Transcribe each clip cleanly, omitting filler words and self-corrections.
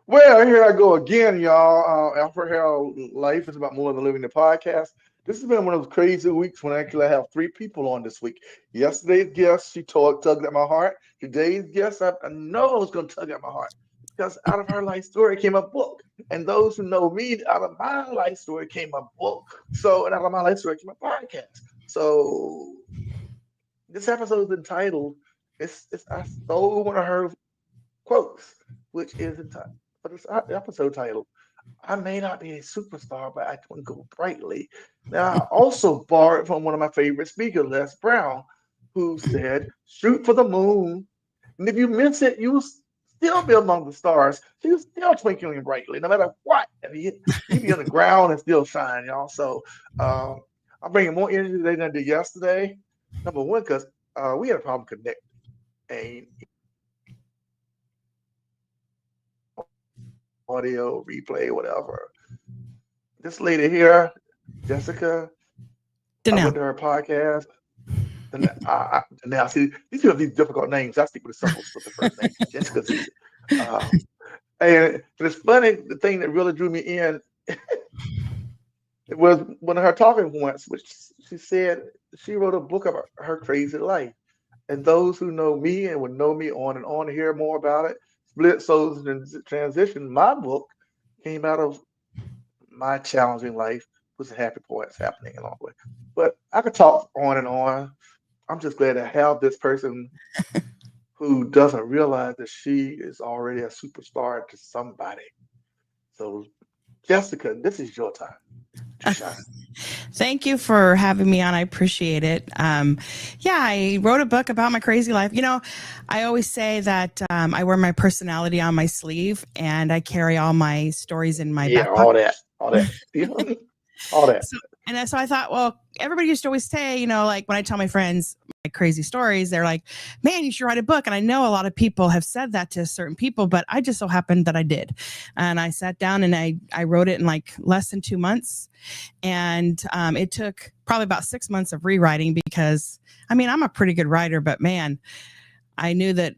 Well, here I go again, y'all. Alfred Harold Life is about more than living the podcast. This has been one of those crazy weeks when actually I have three people on this week. Yesterday's guest, she tugged at my heart. Today's guest, I know was going to tug at my heart because out of her life story came a book. And those who know me, out of my life story came a book. So, and out of my life story came a podcast. So, this episode is entitled, I stole one of her quotes, which is entitled, but it's the episode title. I may not be a superstar, but I twinkle brightly. Now, I also borrowed from one of my favorite speakers, Les Brown, who said, shoot for the moon. And if you miss it, you will still be among the stars. She was still twinkling brightly, no matter what. I mean, you be on the ground and still shine, y'all. So I'm bringing more energy today than I did yesterday. Number one, because we had a problem connecting. And audio, replay, whatever. This lady here, Jessica, I Danel. went to her podcast. Now, see, these people have these difficult names. I stick with the simple with the first name. Jessica's easy. And it's funny, the thing that really drew me in, it was one of her talking points, which she said she wrote a book about her crazy life. And those who know me and would know me on and on to hear more about it, Split Souls and Transition, my book came out of my challenging life with some happy points happening along the way. But I could talk on and on. I'm just glad to have this person who doesn't realize that she is already a superstar to somebody. So, Jessica, this is your time to shine. Thank you for having me on. I appreciate it. Yeah, I wrote a book about my crazy life. You know, I always say that I wear my personality on my sleeve and I carry all my stories in my back pocket. All that, all that. So I thought, well, everybody used to always say, you know, like when I tell my friends my crazy stories, they're like, man, you should write a book. And I know a lot of people have said that to certain people, but I just so happened that I did. And I sat down and I wrote it in like less than 2 months. And it took probably about 6 months of rewriting because, I mean, I'm a pretty good writer, but man, I knew that,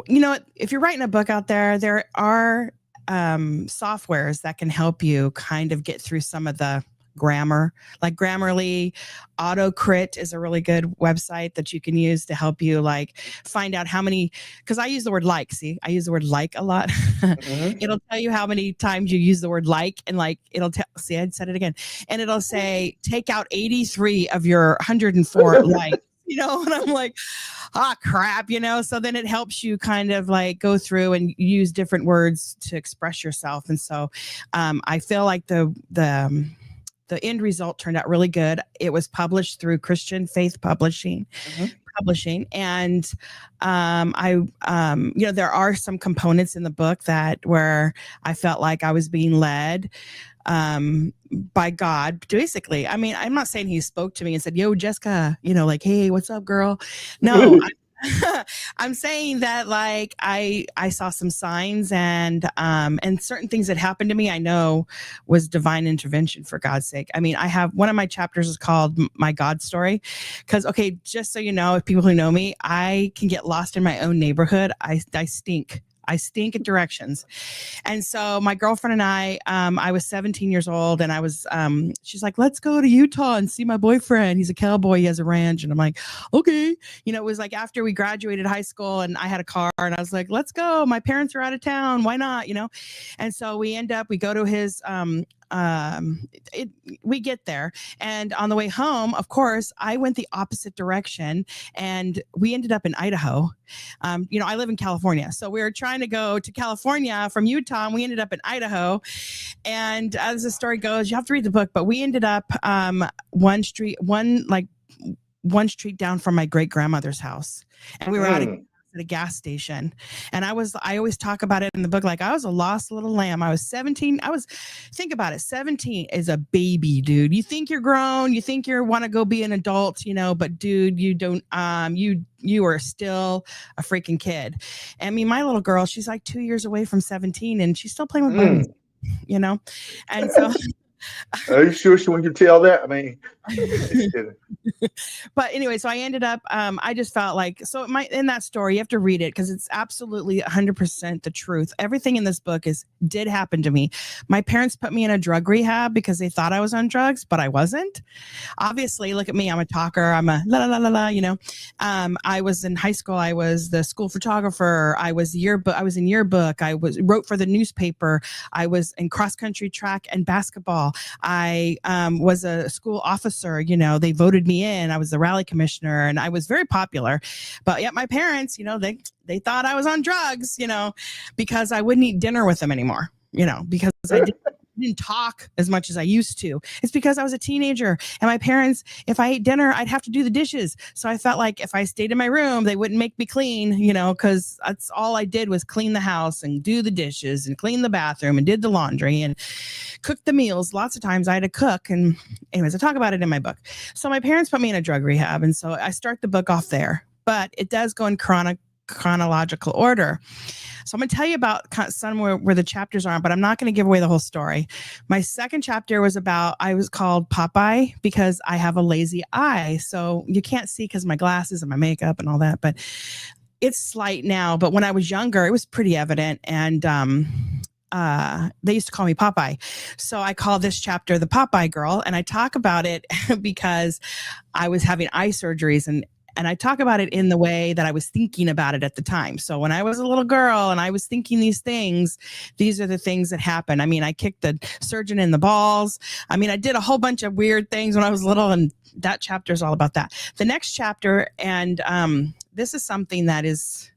you know, if you're writing a book out there, there are softwares that can help you kind of get through some of the grammar, like Grammarly. AutoCrit is a really good website that you can use to help you like find out how many, because I use the word like. See, I use the word like a lot. It'll tell you how many times you use the word like, and like it'll tell, see, I said it again, and it'll say take out 83 of your 104 like. You know, and I'm like, crap, you know, so then it helps you kind of like go through and use different words to express yourself. And so I feel like the end result turned out really good. It was published through Christian Faith Publishing, and you know, there are some components in the book that where I felt like I was being led by God, basically. I mean, I'm not saying he spoke to me and said, yo, Jessica, you know, like, hey, what's up, girl? No, I'm saying that like I saw some signs and certain things that happened to me, I know was divine intervention, for God's sake. I mean, I have one of my chapters is called My God Story, because, okay, just so you know, if people who know me, I can get lost in my own neighborhood. I stink. I stink at directions. And so my girlfriend and I was 17 years old, and I was, she's like, let's go to Utah and see my boyfriend. He's a cowboy. He has a ranch. And I'm like, okay. You know, it was like after we graduated high school and I had a car and I was like, let's go. My parents are out of town. Why not? You know? And so we go to his, we get there, and on the way home, of course, I went the opposite direction and we ended up in Idaho. You know, I live in California, so we were trying to go to California from Utah, and we ended up in Idaho. And as the story goes, you have to read the book, but we ended up one street down from my great grandmother's house, and we were out at a gas station. And I always talk about it in the book, like I was a lost little lamb. I was 17. Think about it. 17 is a baby, dude. You think you're grown, you think you want to go be an adult, you know, but dude, you don't, you are still a freaking kid. I mean, my little girl, she's like 2 years away from 17 and she's still playing with Barbies, you know? And so are you sure she wanted you to tell that? I mean, Just kidding. But anyway, so I ended up, I just felt like, so in that story, you have to read it because it's absolutely 100% the truth. Everything in this book did happen to me. My parents put me in a drug rehab because they thought I was on drugs, but I wasn't. Obviously, look at me. I'm a talker. I'm a la la la la, you know. I was in high school. I was the school photographer. I was in yearbook. I wrote for the newspaper. I was in cross country, track, and basketball. I was a school officer. You know, they voted me in. I was the rally commissioner, and I was very popular. But yet my parents, you know, they thought I was on drugs, you know, because I wouldn't eat dinner with them anymore, you know, because I didn't talk as much as I used to. It's because I was a teenager, and my parents, if I ate dinner, I'd have to do the dishes. So I felt like if I stayed in my room, they wouldn't make me clean, you know, because that's all I did was clean the house and do the dishes and clean the bathroom and did the laundry and cooked the meals. Lots of times I had to cook. And anyways, I talk about it in my book. So my parents put me in a drug rehab. And so I start the book off there, but it does go in chronological order. So I'm going to tell you about somewhere where the chapters are, but I'm not going to give away the whole story. My second chapter was I was called Popeye because I have a lazy eye. So you can't see because my glasses and my makeup and all that, but it's slight now. But when I was younger, it was pretty evident. And they used to call me Popeye. So I call this chapter the Popeye Girl. And I talk about it because I was having eye surgeries, and I talk about it in the way that I was thinking about it at the time. So when I was a little girl and I was thinking these things, these are the things that happened. I mean, I kicked the surgeon in the balls. I mean, I did a whole bunch of weird things when I was little, and that chapter is all about that. The next chapter, and this is something that is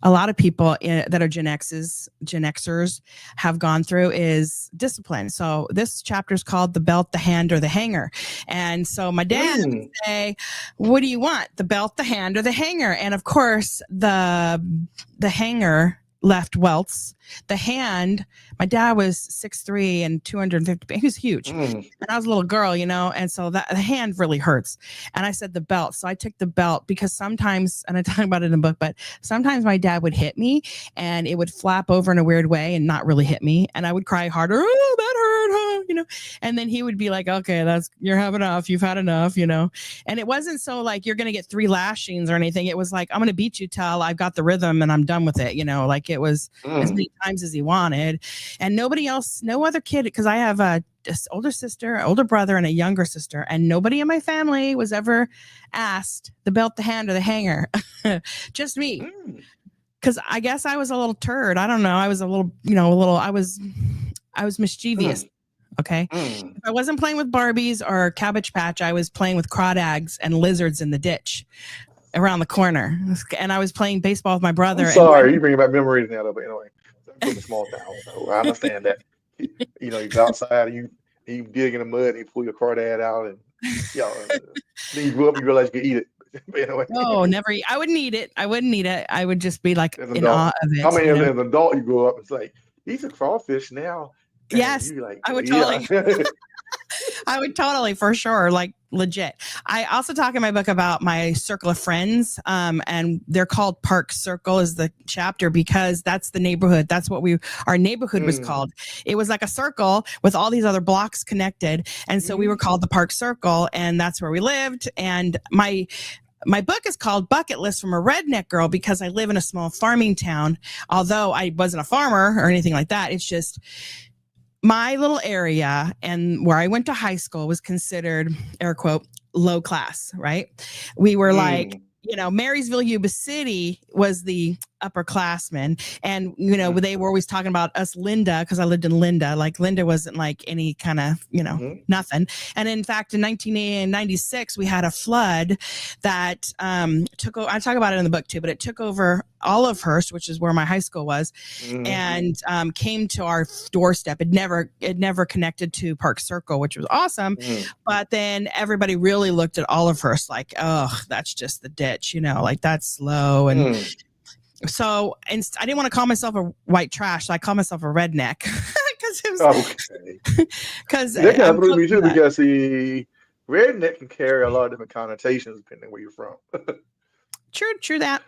a lot of people that are Gen Xers have gone through, is discipline. So this chapter is called The Belt, the Hand, or the Hanger. And so my dad would say, what do you want? The belt, the hand, or the hanger? And of course, the hanger left welts. The hand, my dad was 6'3" and 250. He was huge. And I was a little girl, you know, and so the hand really hurts. And I said the belt. So I took the belt because sometimes, and I talk about it in the book, but sometimes my dad would hit me and it would flap over in a weird way and not really hit me. And I would cry harder. Oh, that hurt, huh? You know, and then he would be like, okay, you're having enough. You've had enough, you know. And it wasn't so like you're going to get 3 lashings or anything. It was like, I'm going to beat you till I've got the rhythm and I'm done with it. You know, like it was as many times as he wanted. And nobody else, no other kid, because I have a older sister, older brother, and a younger sister, and nobody in my family was ever asked the belt, the hand, or the hanger. Just me. Because I guess I was a little turd. I don't know. I was a little, you know, I was mischievous. Okay. If I wasn't playing with Barbies or Cabbage Patch, I was playing with crawdads and lizards in the ditch around the corner. And I was playing baseball with my brother. I'm sorry, you bring back memories now, but anyway, I'm from a small town, so I understand that. You know, you go outside and you dig in the mud and you pull your crawdad out, and then you grow up and you realize you can eat it. But anyway. No, never eat. I wouldn't eat it. I would just be like in awe of it. I mean, as an adult, you grow up, it's like, he's a crawfish now. Yes, like, I would totally. I would totally, for sure, like legit. I also talk in my book about my circle of friends, and they're called Park Circle is the chapter because that's the neighborhood. That's what our neighborhood was called. It was like a circle with all these other blocks connected, and so we were called the Park Circle, and that's where we lived. And my book is called Bucket List from a Redneck Girl because I live in a small farming town. Although I wasn't a farmer or anything like that, it's just my little area and where I went to high school was considered, air quote, low class, right? We were like, you know, Marysville, Yuba City was the upperclassmen. And, you know, they were always talking about us, Linda, because I lived in Linda. Like Linda wasn't like any kind of, you know, nothing. And in fact, in 1996, we had a flood that took over. I talk about it in the book too, but it took over Olivehurst, which is where my high school was, and came to our doorstep. It never connected to Park Circle, which was awesome. But then everybody really looked at Olivehurst like, oh, that's just the ditch, you know, like that's slow. And so I didn't want to call myself a white trash. So I call myself a redneck because it was because that kind of threw me too, because the redneck can carry a lot of different connotations depending where you're from. True that.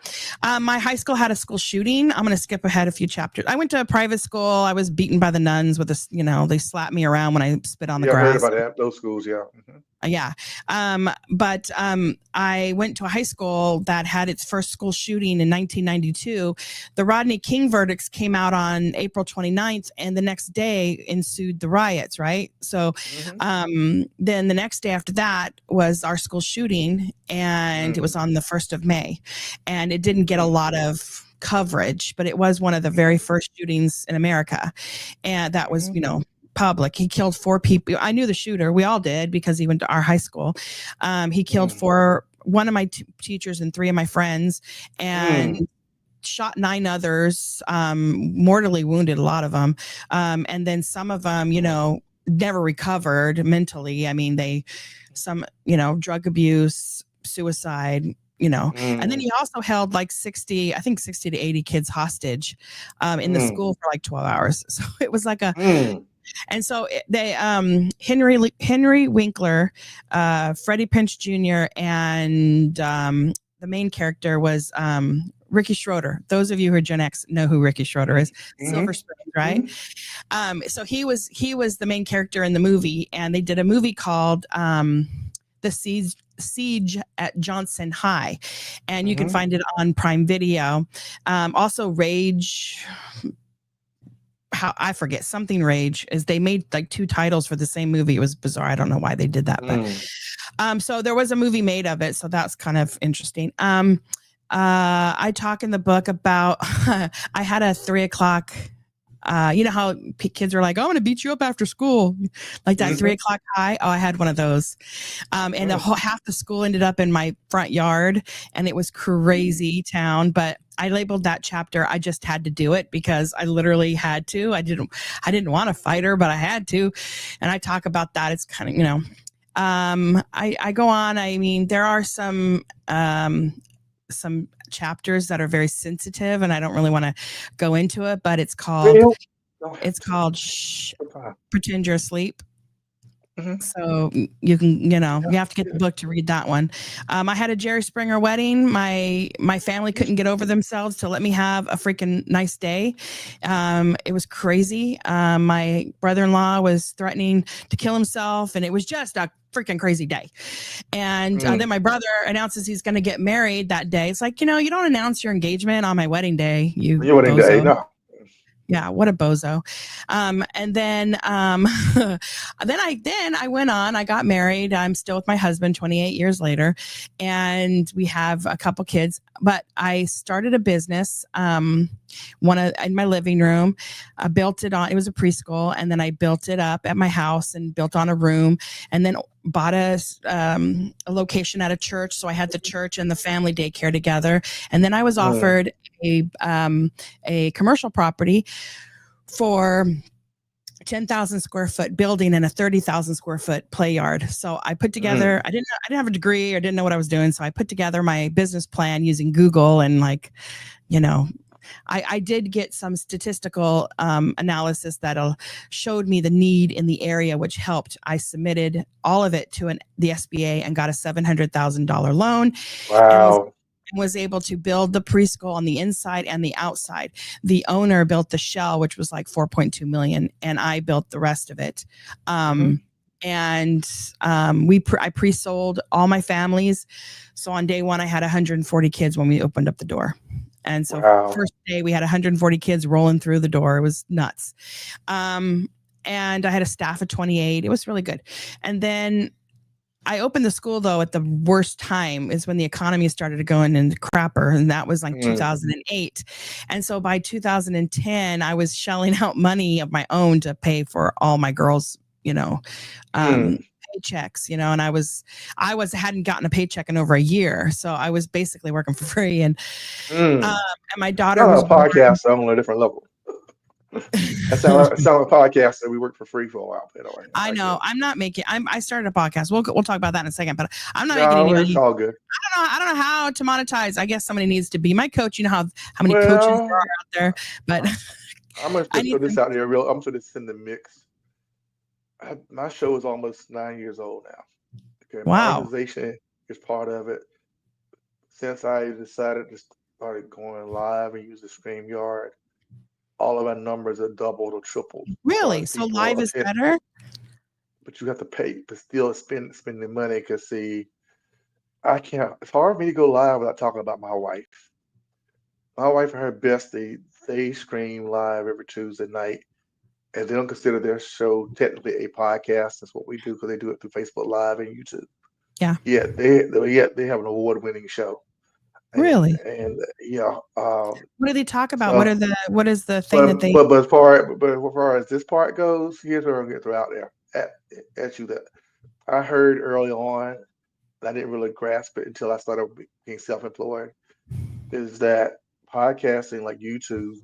My high school had a school shooting. I'm going to skip ahead a few chapters. I went to a private school. I was beaten by the nuns with this, you know, they slapped me around when I spit on the grass. I heard about that. Those schools, yeah. Yeah. But I went to a high school that had its first school shooting in 1992. The Rodney King verdicts came out on April 29th, and the next day ensued the riots, right? So then the next day after that was our school shooting, and it was on the 1st of May. And it didn't get a lot of coverage, but it was one of the very first shootings in America. And that was, public. He killed 4 people. I knew the shooter. We all did because he went to our high school. He killed one of my teachers and 3 of my friends, and shot 9 others, mortally wounded a lot of them. And then some of them, never recovered mentally. I mean, drug abuse, suicide, and then he also held like 60 to 80 kids hostage in the school for like 12 hours. So it was like and so they Henry Winkler, Freddie Prinze Jr., and the main character was Ricky Schroeder. Those of you who are Gen X know who Ricky Schroeder is. Silver Spoon, right? So he was the main character in the movie, and they did a movie called The Siege at Johnson High, and you can find it on Prime Video. Also Rage, I forget, something Rage, is they made like 2 titles for the same movie. It was bizarre. I don't know why they did that, but so there was a movie made of it, so that's kind of interesting. I talk in the book about I had a 3:00. You know how kids are like, "Oh, I'm going to beat you up after school," like that 3:00 high. Oh, I had one of those, and half the school ended up in my front yard, and it was crazy town. But I labeled that chapter. I just had to do it because I literally had to. I didn't want to fight her, but I had to, and I talk about that. It's kind of I go on. I mean, there are some chapters that are very sensitive, and I don't really want to go into it, but it's called Pretend You're Asleep. So you can, you have to get the book to read that one. I had a Jerry Springer wedding. My family couldn't get over themselves to let me have a freaking nice day. It was crazy. My brother-in-law was threatening to kill himself, and it was just a freaking crazy day. And then my brother announces he's going to get married that day. It's like, you don't announce your engagement on my wedding day. Your wedding day, no. Yeah, what a bozo. And then I went on, I got married. I'm still with my husband 28 years later, and we have a couple kids, but I started a business, in my living room. I built it on, it was a preschool, and then I built it up at my house and built on a room, and then bought a location at a church. So I had the church and the family daycare together. And then I was offered a commercial property for 10,000 square foot building and a 30,000 square foot play yard. So I put together, I didn't have a degree or didn't know what I was doing. So I put together my business plan using Google, and I did get some statistical analysis that showed me the need in the area, which helped. I submitted all of it to the SBA and got a $700,000 loan. Wow. And was able to build the preschool on the inside and the outside. The owner built the shell, which was like $4.2 million, and I built the rest of it. And I pre-sold all my families. So on day 1, I had 140 kids when we opened up the door. And so first day we had 140 kids rolling through the door. It was nuts. And I had a staff of 28. It was really good. And then I opened the school, though, at the worst time is when the economy started to go into crapper. And that was like 2008. And so by 2010, I was shelling out money of my own to pay for all my girls, paychecks, and I hadn't gotten a paycheck in over a year. So I was basically working for free. And my daughter was a podcast on a different level. It sound like a podcast that we worked for free for a while. I know. I'm not making. I started a podcast. We'll talk about that in a second. But I'm not making any money. It's all good. I don't know how to monetize. I guess somebody needs to be my coach. You know how many coaches there are out there. But I'm gonna throw this out there. I'm gonna throw this in the mix. My show is almost 9 years old now. Okay, my organization is part of it. Since I decided to start going live and use the StreamYard, all of our numbers are doubled or tripled. Really? So live is better? but you have to pay, but still spend the money. Cause see, I can't. It's hard for me to go live without talking about my wife. My wife and her bestie, they stream live every Tuesday night, and they don't consider their show technically a podcast. That's what we do because they do it through Facebook Live and YouTube. Yeah. Yet they have an award-winning show, Really? and yeah. What do they talk about? So, What is the thing that they but as far as this part goes, here's what I'm going to throw out there at you that I heard early on, and I didn't really grasp it until I started being self-employed. Is that podcasting like YouTube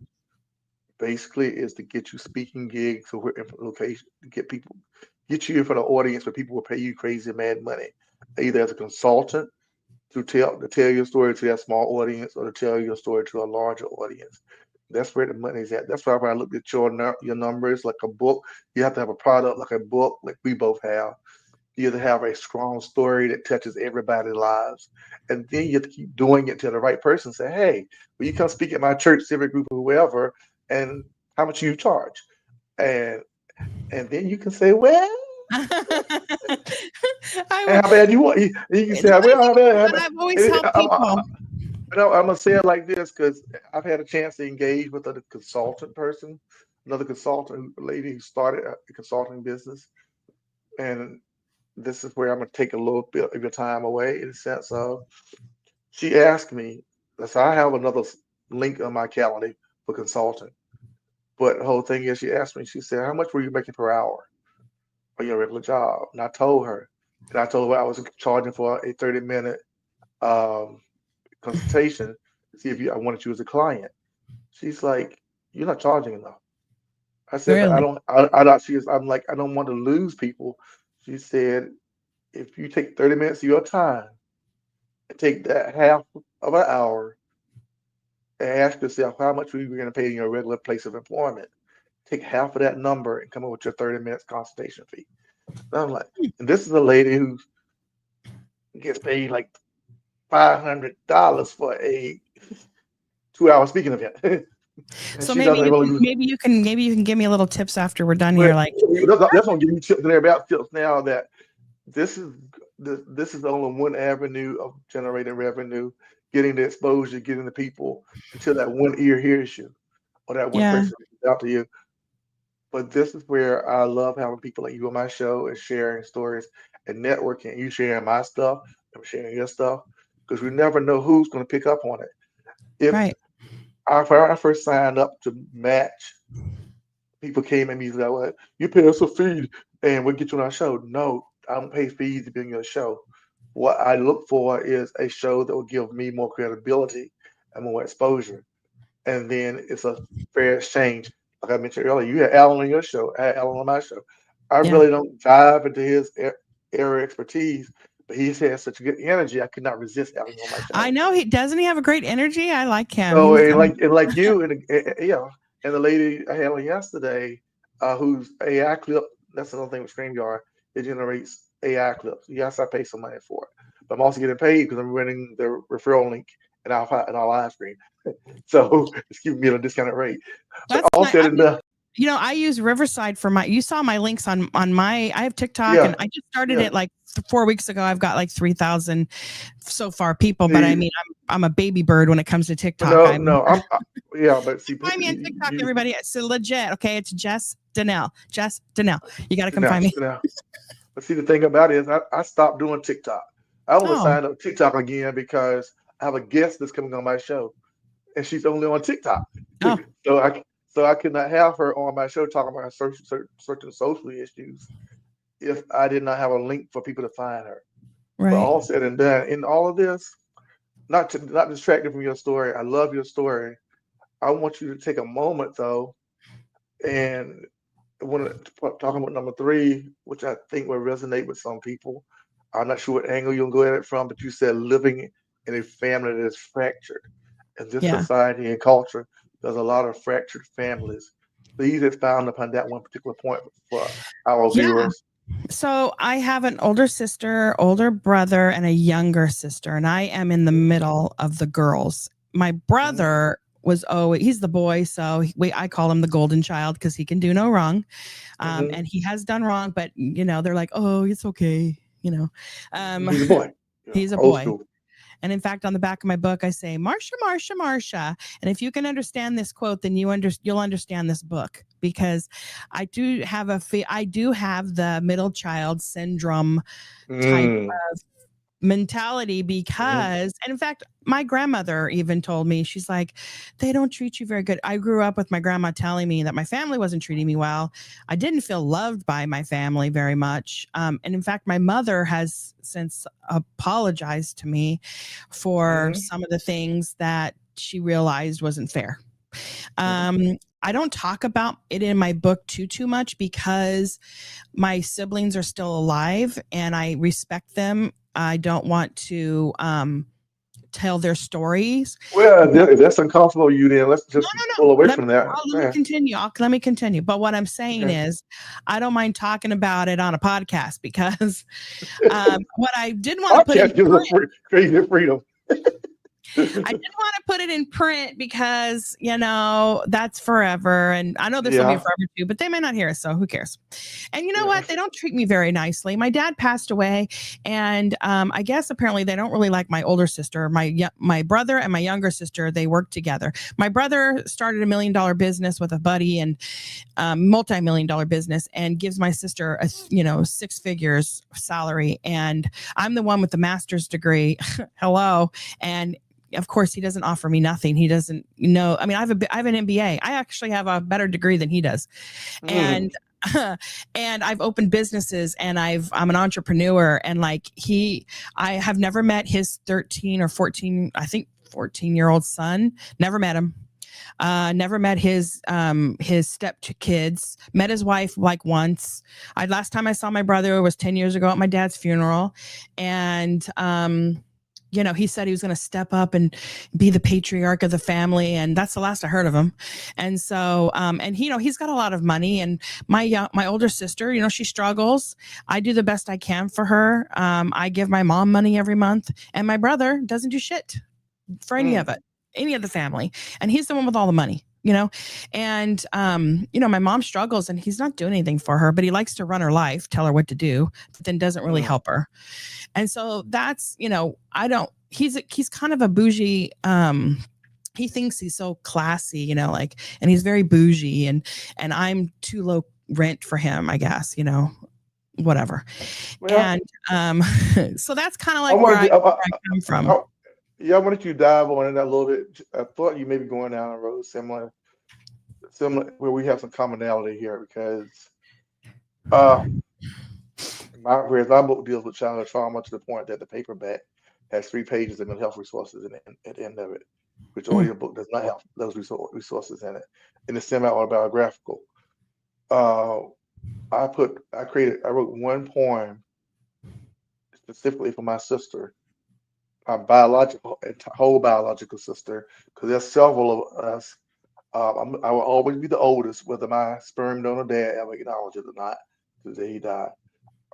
basically is to get you speaking gigs or location to get you in front of an audience where people will pay you crazy mad money, either as a consultant to tell your story to that small audience or to tell your story to a larger audience. That's where the money's at. That's why when I look at your numbers, like a book, you have to have a product like a book, like we both have. You have to have a strong story that touches everybody's lives. And then you have to keep doing it to the right person. Say, hey, will you come speak at my church, civic group, or whoever, and how much you charge? And and then you can say, well, I and would, how bad you want. You can say, the funny well, thing how bad, is how that bad. I've always helped people. I'm gonna say it like this because I've had a chance to engage with a consultant person, another consultant a lady who started a consulting business, and this is where I'm gonna take a little bit of your time away in the sense of she asked me, so I have another link on my calendar for consulting, but the whole thing is she asked me, she said, how much were you making per hour on your regular job? And I told her I was charging for a 30-minute um, consultation to see if I wanted you as a client. She's like, you're not charging enough. I said, but I Really? don't, I don't, I'm like, I don't want to lose people. She said, if you take 30 minutes of your time and take that half of an hour and ask yourself how much were you going to pay in your regular place of employment, take half of that number and come up with your 30 minutes consultation fee. And I'm like, and this is a lady who gets paid like $500 for a 2-hour speaking event. And So she doesn't really. maybe you can give me a little tips after we're done Well, here. Like, that's gonna give you tips there about tips now that this is this is only one avenue of generating revenue, getting the exposure, getting the people until that one ear hears you or that one yeah, person reaches out to you. But this is where I love having people like you on my show and sharing stories and networking. You sharing my stuff, I'm sharing your stuff because we never know who's going to pick up on it. If right. when I first signed up to match, people came at me like, well, you pay us a fee and we'll get you on our show. No, I don't pay fees to be on your show. What I look for is a show that will give me more credibility and more exposure. And then it's a fair exchange. Like I mentioned earlier, you had Alan on your show, I had Alan on my show. I Yeah. really don't dive into his area of expertise, but he has such good energy. I could not resist having him on my I show. know he have a great energy. I like him. So He's and like you yeah, and the lady I had on yesterday, who's AI clip. That's another thing with StreamYard. It generates AI clips. Yes, I pay some money for it, but I'm also getting paid because I'm running the referral link in our live stream. So it's giving me at a discounted rate. But that's all nice. said and done, I use Riverside for you saw my links on my, I have TikTok yeah, and I just started yeah. it like 4 weeks ago. I've got like 3,000 so far people, but I See, mean, I'm a baby bird when it comes to but TikTok. no, no, yeah, but see, Find me on TikTok, you, everybody. It's legit. Okay. It's Jess Danel. Jess Danel. You got to come now, find me. now. But see, the thing about it is, I stopped doing TikTok. I only Oh, signed up TikTok again because I have a guest that's coming on my show, and she's only on TikTok. oh, So I could not have her on my show talking about certain social issues if I did not have a link for people to find her. But right. all said and done, in all of this, not distracted from your story. I love your story. I want you to take a moment though, and I want to talk about number three, which I think will resonate with some people. I'm not sure what angle you'll go at it from, but you said living in a family that is fractured. In this Yeah. society and culture, there's a lot of fractured families. Please expound upon that one particular point for our Yeah. viewers. So I have an older sister, older brother, and a younger sister, and I am in the Mhm, middle of the girls. My mhm, brother was always, he's the boy, so I call him the golden child because he can do no wrong, Hmm. and he has done wrong, but they're like, oh, it's okay, um, He's a boy. Yeah, he's a old boy. school. And in fact, on the back of my book, I say, Marsha, Marsha, Marsha. And if you can understand this quote, then you'll understand this book, because I do have I do have the middle child syndrome type Mm. mentality, Hmm. because, and in fact, my grandmother even told me, she's like, they don't treat you very good. I grew up with my grandma telling me that my family wasn't treating me well. I didn't feel loved by my family very much, and in fact, my mother has since apologized to me for Hmm. some of the things that she realized wasn't fair. Hmm. I don't talk about it in my book too much, because my siblings are still alive and I respect them. I don't want to tell their stories. Well, if that's uncomfortable with you, then let's No, just no, pull no. away from that. Let me Yeah. continue. Let me continue. But what I'm saying Okay. is, I don't mind talking about it on a podcast, because what I did want to put in Podcast gives us crazy freedom. I didn't want to put it in print, because, that's forever. And I know this will be Yeah. forever too, but they may not hear it. So who cares? And you know Yeah. what? They don't treat me very nicely. My dad passed away. And I guess apparently they don't really like my older sister. My brother and my younger sister, they work together. My brother started $1 million business with a buddy, and multi-million dollar business, and gives my sister a 6 figures salary. And I'm the one with the master's degree. Hello. And of course, he doesn't offer me nothing. He doesn't know. I mean, I have an MBA. I actually have a better degree than he does. Mm. And and I've opened businesses, and I'm an entrepreneur, and I have never met his 13 or 14, I think 14-year-old son. Never met him. Never met his step kids. Met his wife like once. Last time I saw my brother was 10 years ago at my dad's funeral, and he said he was going to step up and be the patriarch of the family, and that's the last I heard of him. And so, and he's got a lot of money, and my older sister, she struggles. I do the best I can for her. I give my mom money every month, and my brother doesn't do shit for any of Mm. it, any of the family, and he's the one with all the money. And my mom struggles, and he's not doing anything for her, but he likes to run her life, tell her what to do, but then doesn't really Mm. help her. And so that's, I don't, he's kind of a bougie, he thinks he's so classy, and he's very bougie, and I'm too low rent for him, I guess, whatever. Well, And so that's kind of I like where wanted I to, come from. I, yeah, I wanted you to dive on that a little bit. I thought you may be going down a road similar where we have some commonality here because uh, whereas my book deals with childhood trauma to the point that the paperback has 3 pages of mental health resources at the end of it, which Mm, audiobook does not have those resources in it. And it's semi-autobiographical. Uh, I wrote one poem specifically for my sister, my whole biological sister, because there's several of us. I will always be the oldest, whether my sperm donor dad ever acknowledged it or not. To the day he died,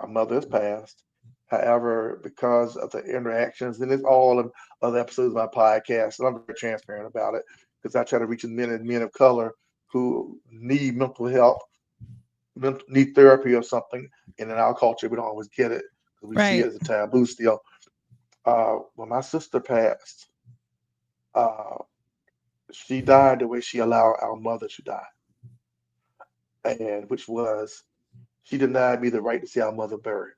my mother has passed. However, because of the interactions, and it's all of other episodes of my podcast, and I'm very transparent about it because I try to reach men of color who need mental health, need therapy or something. And in our culture, we don't always get it because we see it right. as a taboo still. When my sister passed, uh, she died the way she allowed our mother to die, and which was she denied me the right to see our mother buried.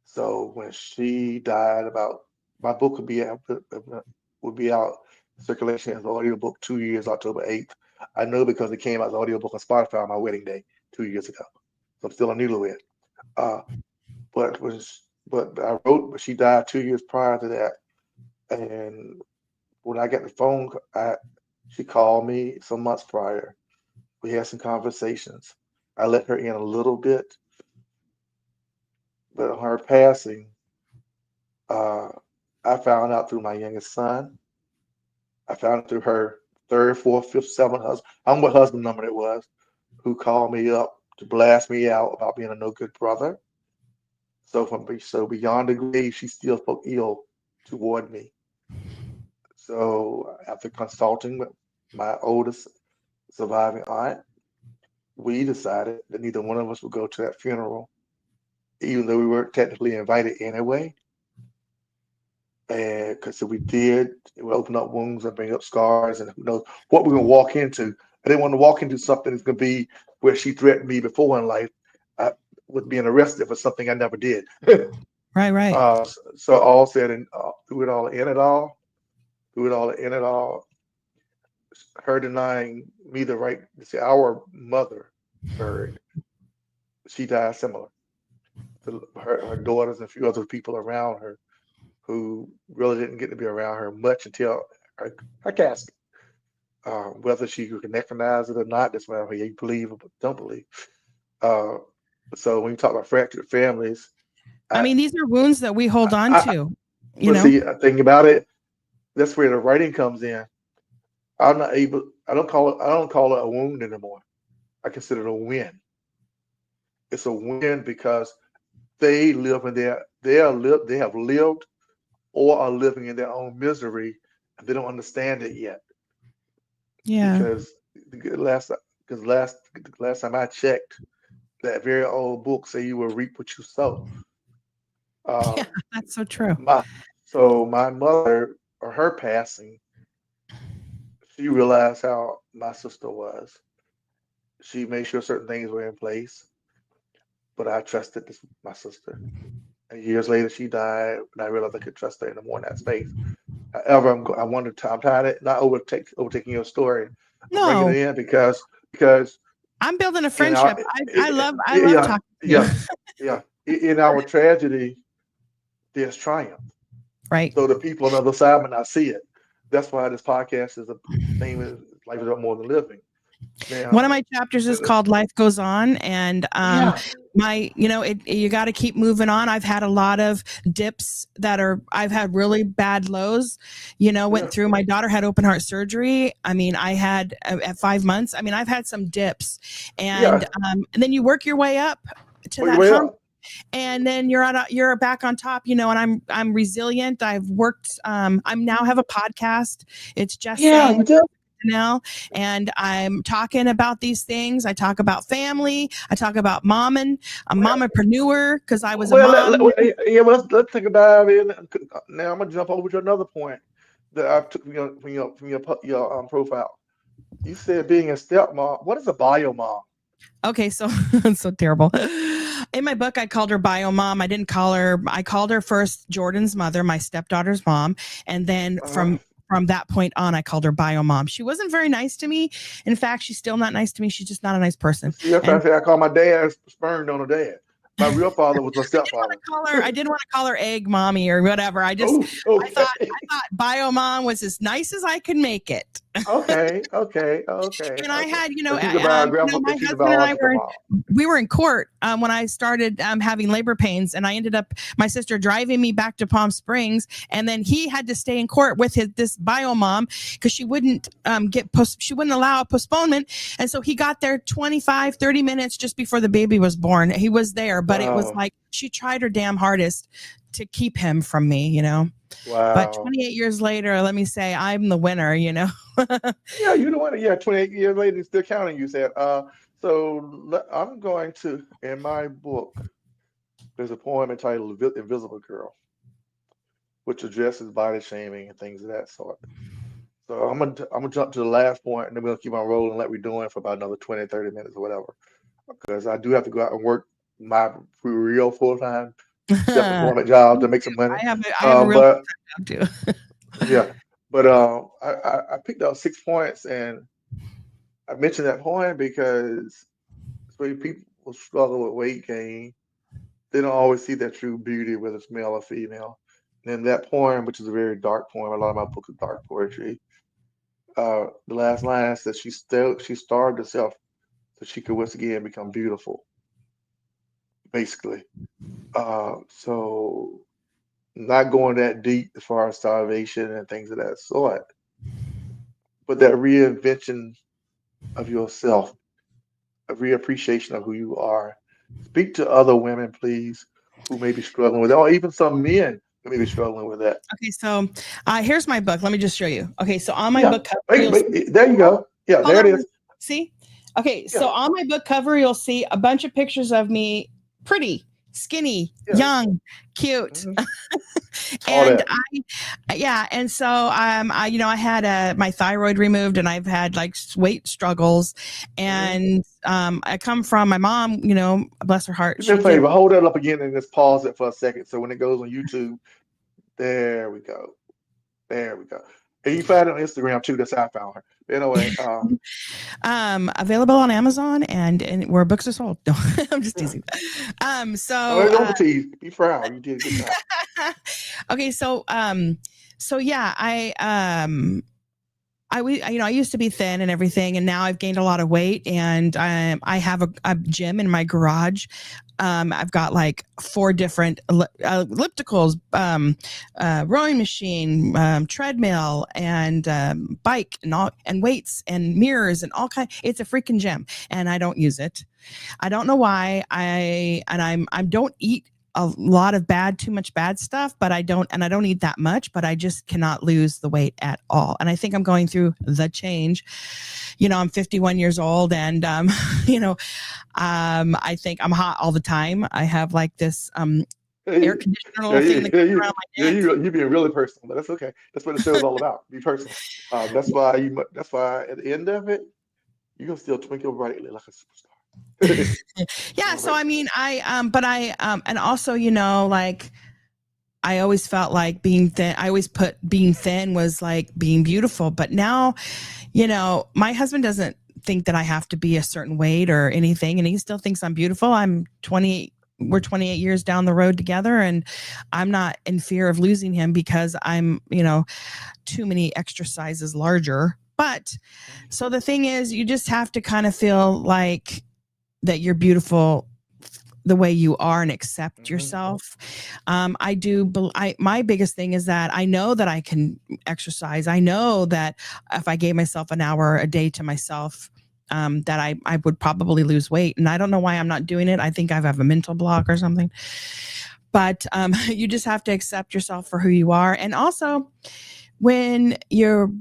So when she died, about my book would be out circulation as an audiobook 2 years, October 8th. I know because it came out as an audiobook on Spotify on my wedding day 2 years ago. So I'm still a newlywed. Uh, but I wrote, but she died 2 years prior to that. And when I got the phone, she called me some months prior. We had some conversations. I let her in a little bit, but on her passing, uh, I found out through my youngest son. I found it through her third, fourth, fifth, seventh husband. I don't know what husband number it was, who called me up to blast me out about being a no good brother. So beyond the grave, she still spoke ill toward me. So after consulting with my oldest surviving aunt, we decided that neither one of us would go to that funeral, even though we weren't technically invited anyway. And because if we did, it would open up wounds and bring up scars, and who knows what we're gonna walk into. I didn't want to walk into something that's gonna be where she threatened me before in life with being arrested for something I never did. Right, right. So all said and through it all, in it all, through it all, in it all, her denying me the right to say our mother buried, she died similar to her daughters and a few other people around her who really didn't get to be around her much until her casket. Whether she could recognize it or not, that's whether you believe or don't believe. Uh, so when you talk about fractured families, I I, mean, these are wounds that we hold on I, to, you but know? see, thinking about it, that's where the writing comes in. I'm not able. I don't call it. I don't call it a wound anymore. I consider it a win. It's a win because they live in they have lived or are living in their own misery, and they don't understand it yet. Yeah. Because last last time I checked, that very old book say you will reap what you sow. Uh, Yeah, that's so true. my my mother or her passing, she realized how my sister was. She made sure certain things were in place, but I trusted my sister. And years later, she died, and I realized I could trust her anymore in that space. However, I'm tired of not overtaking your story. I'm bringing it No, in because I'm building a in our friendship. I love yeah, talking to you. yeah, yeah, in our tragedy, there's triumph. Right. So the people on the other side may not see it. That's why this podcast is a theme is life is more than living. One Now, of my chapters is called Life Goes On, and yeah, you got to keep moving on. I've had a lot of dips I've had really bad lows, yeah, went through. My daughter had open heart surgery. I mean, I had at 5 months. I mean, I've had some dips, yeah. and then you work your way up to Wait, that wait hump, up. and then you're back on top, and I'm resilient. I've worked. I'm now have a podcast. It's just Yeah, saying you do. now, and I'm talking about these things. I talk about family. I talk about mom and a Well, mompreneur because I was a well, mom. yeah. Well, let's think about it. Now I'm gonna jump over to another point that I took from your profile. You said being a stepmom. What is a bio mom? Okay, so it's so terrible. In my book, I called her bio mom. I didn't call her. I called her first Jordan's mother, my stepdaughter's mom, and then Uh, from that point on, I called her bio mom. She wasn't very nice to me. In fact, she's still not nice to me. She's just not a nice person. see, that's why I And say I call my dad sperm donor dad. My real father was my stepfather. I didn't want to call her egg mommy or whatever. Oh, I thought okay. I thought bio mom was as nice as I could make it. Okay, okay, okay, And I okay. had, So she's a my she's a husband and I biological mom. we were in court when I started having labor pains, and I ended up my sister driving me back to Palm Springs, and then he had to stay in court with this bio mom because she wouldn't she wouldn't allow a postponement, and so he got there 25, 30 minutes just before the baby was born. He was there, but it was Wow, like she tried her damn hardest to keep him from me. But wow. 28 years later, let me say I'm the winner. Yeah, you know what? Yeah, 28 years later, still counting. You said. I'm going to in my book. There's a poem entitled "Invisible Girl," which addresses body shaming and things of that sort. So I'm gonna jump to the last point, and then we'll keep on rolling like we're doing for about another 20, 30 minutes or whatever. Because I do have to go out and work my real full time self-employment job to make some money. I have a real But job too. yeah, but I picked out 6 points, and I mentioned that point because when people struggle with weight gain, they don't always see that true beauty, whether it's male or female. And that poem, which is a very dark poem, a lot of my books are dark poetry. The last line says she starved herself so she could once again become beautiful, basically. So not going that deep as far as starvation and things of that sort, but that reinvention of yourself, a reappreciation of who you are. Speak to other women, please, who may be struggling with it, or even some men Let me be struggling with that. Okay, so here's my book. Let me just show you. Okay, so on my Yeah. book cover, Wait, there you go. Yeah, hold there it on. is. See? Okay, Yeah. so on my book cover, you'll see a bunch of pictures of me, pretty, skinny, Yeah. young, cute. Mhm. All And that. yeah, and so I had my thyroid removed, and I've had like weight struggles, Mhm. and I come from my mom, bless her heart, Do me a she did. favor, hold that up again and just pause it for a second. So when it goes on YouTube, there we go. There we go. And you find it on Instagram too. That's how I found her. Anyway, Available on Amazon and where books are sold. No, I'm just yeah. teasing. No, So it's over to you. Be proud. You did a good job. okay, so yeah, I used to be thin and everything, and now I've gained a lot of weight, and I have a gym in my garage. I've got like 4 different ellipticals, rowing machine, treadmill, and bike, and all, and weights and mirrors and all kind. It's a freaking gym, and I don't use it. I don't know why. I don't eat a lot of too much bad stuff, but I don't eat that much, but I just cannot lose the weight at all. And I think I'm going through the change. I'm 51 years old, and I think I'm hot all the time. I have like this air conditioner Yeah, little thing that goes around my neck. you're being really personal, but that's okay. That's what the show's all about. Be personal. That's why at the end of it, you're gonna still twinkle brightly like a superstar. Yeah, All so right. I mean, and also, like I always felt like being thin. I always put being thin was like being beautiful, but now, my husband doesn't think that I have to be a certain weight or anything, and he still thinks I'm beautiful. I'm 20. We're 28 years down the road together, and I'm not in fear of losing him because I'm, too many extra sizes larger. But so the thing is, you just have to kind of feel like that you're beautiful the way you are and accept Mhm. yourself. My biggest thing is that I know that I can exercise. I know that if I gave myself an hour a day to myself, that I would probably lose weight. And I don't know why I'm not doing it. I think I have a mental block or something. But you just have to accept yourself for who you are. And also, when you're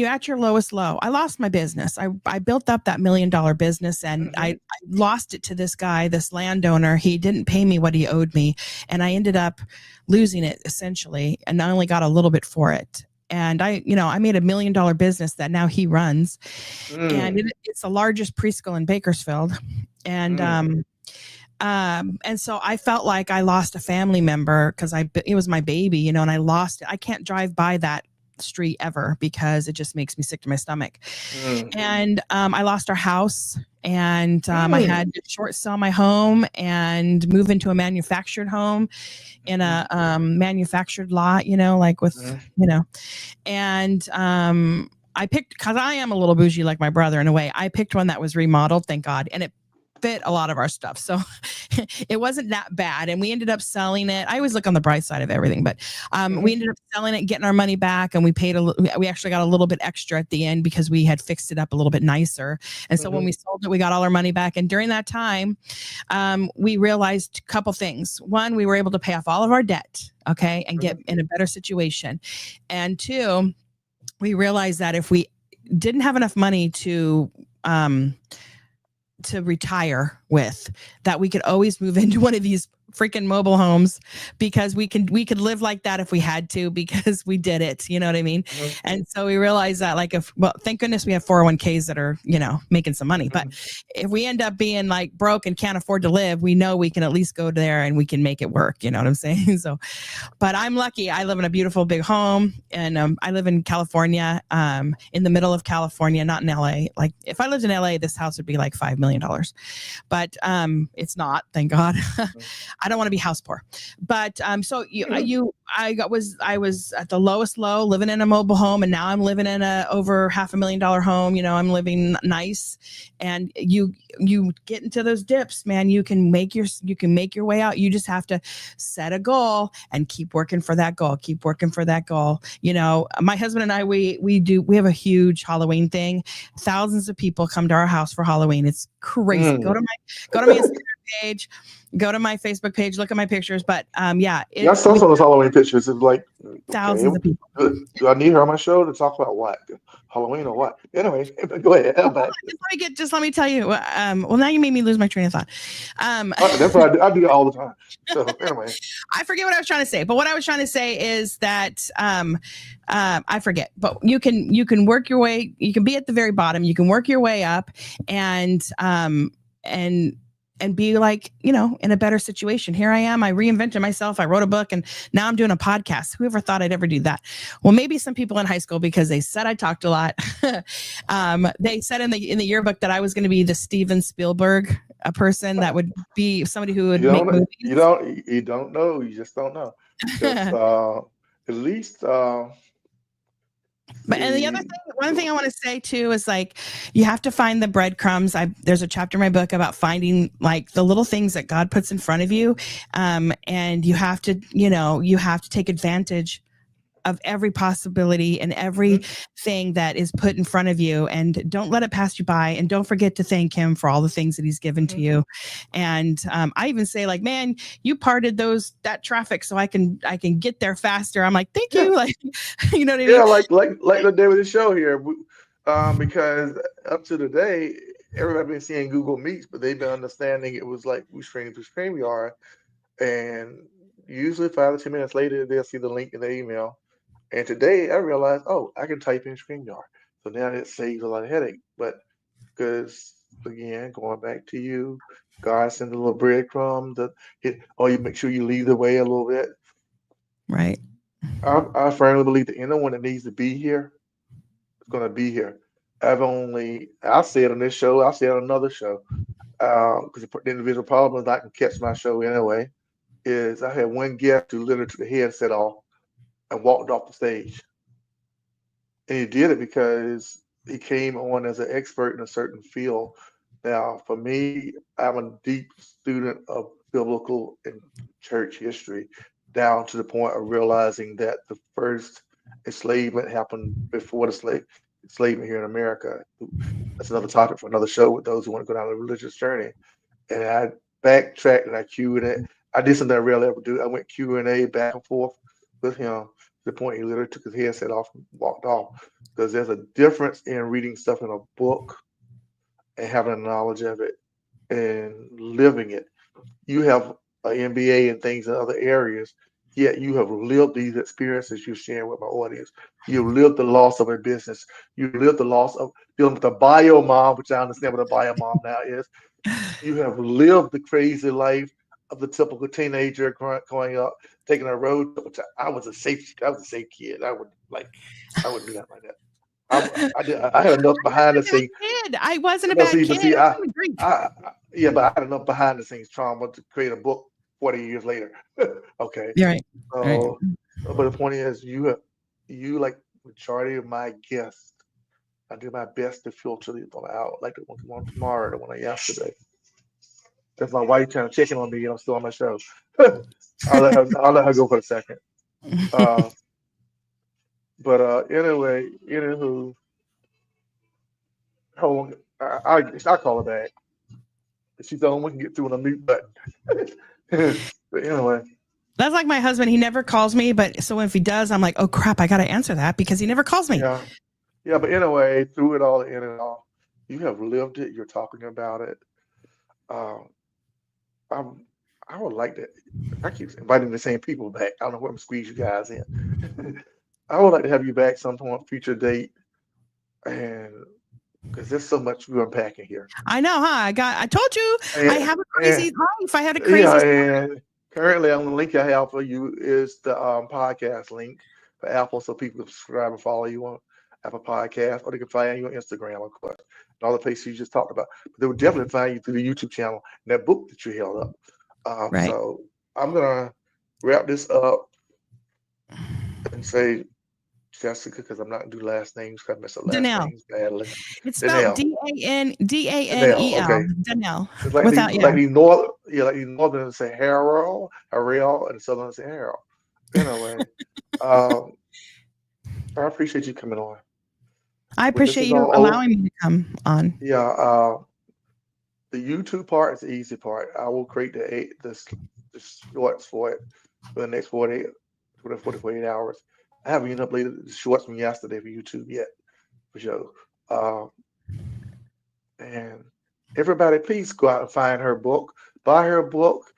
at your lowest low, I lost my business. I built up that $1 million business, and I lost it to this guy, this landowner. He didn't pay me what he owed me, and I ended up losing it essentially, and I only got a little bit for it. And I made $1 million business that now he runs, and Mm, it's the largest preschool in Bakersfield. And mm, and so I felt like I lost a family member because it was my baby, and I lost it. I can't drive by that street ever because it just makes me sick to my stomach. mm, And I lost our house, and I mm, had to short sell my home and move into a manufactured home in mm, a manufactured lot, like with, mm. and I picked, because I am a little bougie like my brother in a way. I picked one that was remodeled, thank God, and it fit a lot of our stuff. So it wasn't that bad. And we ended up selling it. I always look on the bright side of everything, but we ended up selling it, getting our money back, and we we actually got a little bit extra at the end because we had fixed it up a little bit nicer. And so when we sold it, we got all our money back. And during that time, we realized a couple things. One, we were able to pay off all of our debt, okay, and get in a better situation. And two, we realized that if we didn't have enough money to retire with, that we could always move into one of these freaking mobile homes, because we could live like that if we had to, because we did it, you know what I mean? And so we realized that, like, thank goodness we have 401ks that are, making some money, but if we end up being like broke and can't afford to live, we know we can at least go there and we can make it work, you know what I'm saying? So, but I'm lucky. I live in a beautiful big home, and I live in California, in the middle of California, not in LA. Like, if I lived in LA, this house would be like $5 million, but it's not, thank God. I don't want to be house poor. But so I was at the lowest low, living in a mobile home, and now I'm living in a over $500,000 home. I'm living nice, and you get into those dips, man. You can make your way out. You just have to set a goal and keep working for that goal. Keep working for that goal. My husband and I, we have a huge Halloween thing. Thousands of people come to our house for Halloween. It's crazy. Go to my Instagram page, go to my Facebook page, look at my pictures. But yeah, I saw some of those Halloween pictures. It's like, okay, thousands of people. do I need her on my show to talk about what? Halloween or what? Anyway, go ahead. Just let me tell you. Well, now you made me lose my train of thought. That's what I do. I do it all the time. So anyway, I forget what I was trying to say. But what I was trying to say is that I forget. But you can work your way. You can be at the very bottom. You can work your way up, and be like, in a better situation. Here I am. I reinvented myself. I wrote a book, and now I'm doing a podcast. Whoever thought I'd ever do that? Well, maybe some people in high school, because they said I talked a lot. They said in the yearbook that I was going to be the Steven Spielberg, a person that would be somebody who would make movies. You don't know. You just don't know. At least. But and the other thing, one thing I want to say too is like you have to find the breadcrumbs. There's a chapter in my book about finding like the little things that God puts in front of you, and you have to take advantage of every possibility and everything that is put in front of you, and don't let it pass you by, and don't forget to thank him for all the things that he's given to you. And I even say like, man, you parted that traffic so I can get there faster. I'm like, thank you. Like, you know what I mean? Yeah, like the day with the show here, because up to today, everybody been seeing Google Meets, but they've been understanding it was like we stream through StreamYard, and usually 5 to 10 minutes later, they'll see the link in the email. And today I realized, I can type in StreamYard. So now it saves a lot of headache. But because, again, going back to you, God sends a little breadcrumb or you make sure you lead the way a little bit. Right. I firmly believe that anyone that needs to be here is going to be here. I'll say it on this show, I'll say it on another show, because the individual problem is I can catch my show anyway, is I had one guest who literally took the headset off and walked off the stage. And he did it because he came on as an expert in a certain field. Now, for me, I'm a deep student of biblical and church history, down to the point of realizing that the first enslavement happened before the enslavement here in America. That's another topic for another show with those who want to go down a religious journey. And I backtracked and I Q&A. I did something I rarely ever do. I went Q&A back and forth with him to the point he literally took his headset off and walked off. Because there's a difference in reading stuff in a book and having a knowledge of it and living it. You have an MBA and things in other areas, yet you have lived these experiences you're sharing with my audience. You've lived the loss of a business. You've lived the loss of dealing with a bio mom, which I understand what a bio mom now is. You have lived the crazy life of the typical teenager growing up, taking a road trip. I was a safe kid. I would do that like that. I had enough behind the scenes. I wasn't a bad kid. But I had enough behind the scenes trauma to create a book 40 years later. Okay. You're right. So, but the point is, you like majority of my guests, I do my best to filter these out, like the one tomorrow, the one yesterday. That's my wife trying to check in on me, and I'm still on my show. I'll let her go for a second. But anyway, anywho, hold on. I'll call her back. She's the only one who can get through on a mute button. But anyway. That's like my husband. He never calls me, but so if he does, I'm like, oh crap, I got to answer that because he never calls me. Yeah. But anyway, through it all, in and all, you have lived it. You're talking about it. I would like to. I keep inviting the same people back. I don't know where I'm squeeze you guys in. I would like to have you back some point, future date, and because there's so much we're unpacking here. I know, huh? I told you, I have a crazy life. I had a crazy. And currently, on the link I have for you is the podcast link for Apple, so people can subscribe and follow you on Apple Podcast, or they can find you on Instagram, of course, and all the places you just talked about. But they would definitely find you through the YouTube channel and that book that you held up. Right. So I'm gonna wrap this up and say Jessica, because I'm not gonna do last names because I mess up last names badly. It's spelled Danel. Okay. Danel. Like the northerners say Harold, and the southerners say Harold. Anyway, I appreciate you coming on. I appreciate you allowing me to come on. Yeah. The YouTube part is the easy part. I will create the shorts for it for the next 48 hours. I haven't even uploaded the shorts from yesterday for YouTube yet, for sure. Uh, and everybody, please go out and find her book, buy her book.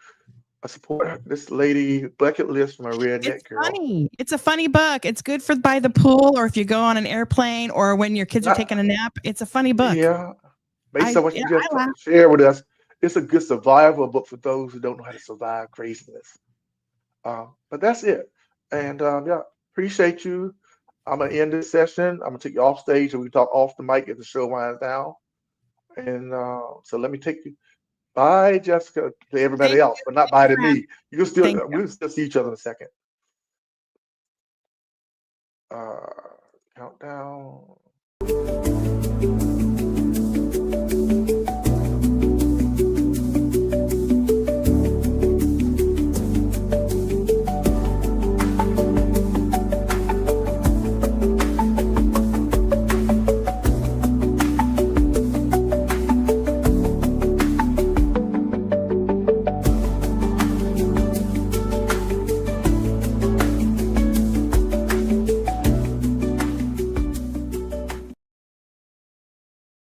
I support this lady bucket list from a redneck It's girl. funny. It's a funny book. It's good for by the pool or if you go on an airplane or when your kids are Not, taking a nap. It's a funny book. yeah, based on what Yeah, you just I laugh. shared with us, it's a good survival book for those who don't know how to survive craziness. But that's it. And yeah, appreciate you. I'm gonna end this session. I'm gonna take you off stage and we can talk off the mic as the show winds down. And so let me take you. Bye, Jessica, to everybody Thank else, you. but not Thank you bye to for having me. me. You can still Thank you. we'll still see each other in a second. Uh, Countdown.